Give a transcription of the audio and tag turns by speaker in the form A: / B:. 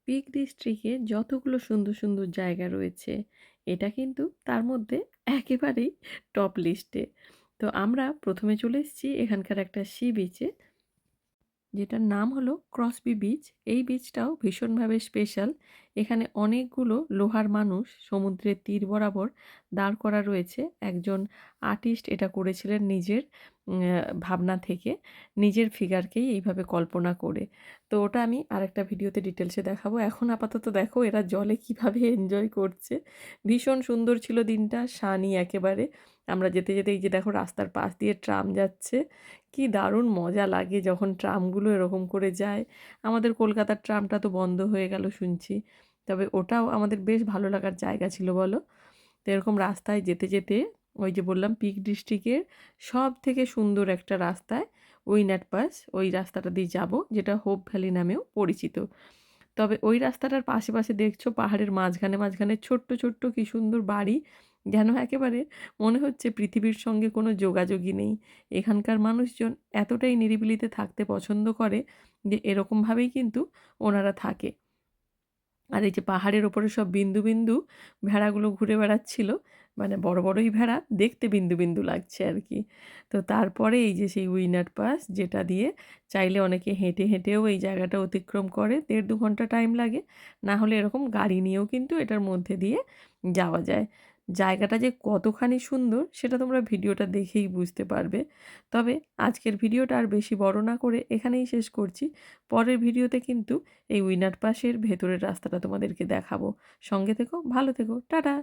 A: Pick ডিস্ট্রিক্টে যতগুলো সুন্দর সুন্দর জায়গা রয়েছে এটা কিন্তু তার মধ্যে একেবারেই টপ লিস্টে। তো আমরা প্রথমে চলে এসেছি এখানকার একটা সি বিচে, যেটার নাম হলো ক্রসবি বিচ। এই বিচটাও ভীষণভাবে স্পেশাল। এখানে অনেকগুলো লোহার মানুষ সমুদ্রের তীর বরাবর দাঁড় করা রয়েছে। একজন আর্টিস্ট এটা করেছিলেন নিজের ভাবনা থেকে, নিজের ফিগারকেই এইভাবে কল্পনা করে। তো ওটা আমি আরেকটা ভিডিওতে ডিটেলসে দেখাবো। এখন আপাতত দেখো এরা জলে কিভাবে এনজয় করছে। ভীষণ সুন্দর ছিল দিনটা, সানি একেবারে। আমরা যেতে যেতে এই যে দেখো রাস্তার পাশ দিয়ে ট্রাম যাচ্ছে, কি দারুণ মজা লাগে যখন ট্রামগুলো এরকম করে যায়। আমাদের কলকাতার ট্রামটা তো বন্ধ হয়ে গেল শুনছি, তবে ওটাও আমাদের বেশ ভালো লাগার জায়গা ছিল বলো। তো এরকম রাস্তায় যেতে যেতে ওই যে বললাম পিক ডিস্ট্রিক্টের সব থেকে সুন্দর একটা রাস্তায় উইনাট পাস, ওই রাস্তাটা দিয়ে যাব, যেটা হোপ ভ্যালি নামেও পরিচিত। তবে ওই রাস্তাটার পাশে পাশে দেখছো পাহাড়ের মাঝখানে মাঝখানে ছোট্ট ছোট্ট কি সুন্দর বাড়ি, যেন একেবারে মনে হচ্ছে পৃথিবীর সঙ্গে কোনো যোগাযোগই নেই। এখানকার মানুষজন এতটাই নিরিবিলিতে থাকতে পছন্দ করে যে এরকমভাবেই কিন্তু ওনারা থাকে। আর এই যে পাহাড়ের ওপরে সব বিন্দু বিন্দু ভেড়াগুলো ঘুরে বেড়াচ্ছিল, মানে বড় বড়ই ভেড়া, দেখতে বিন্দু বিন্দু লাগছে আর কি। তো তারপরে এই যে সেই উইনার পাস, যেটা দিয়ে চাইলে অনেকে হেঁটে হেঁটেও এই জায়গাটা অতিক্রম করে, 1.5-2 ঘন্টা টাইম লাগে। না হলে এরকম গাড়ি নিয়েও কিন্তু এটার মধ্যে দিয়ে যাওয়া যায়। জায়গাটা যে কতখানি সুন্দর সেটা তোমরা ভিডিওটা দেখেই বুঝতে পারবে। তবে আজকের ভিডিওটা আর বেশি বড় না করে এখানেই শেষ করছি। পরের ভিডিওতে কিন্তু এই উইনার পাসের ভেতরের রাস্তাটা তোমাদেরকে দেখাবো। সঙ্গে থেকো, ভালো থেকো, টাটা।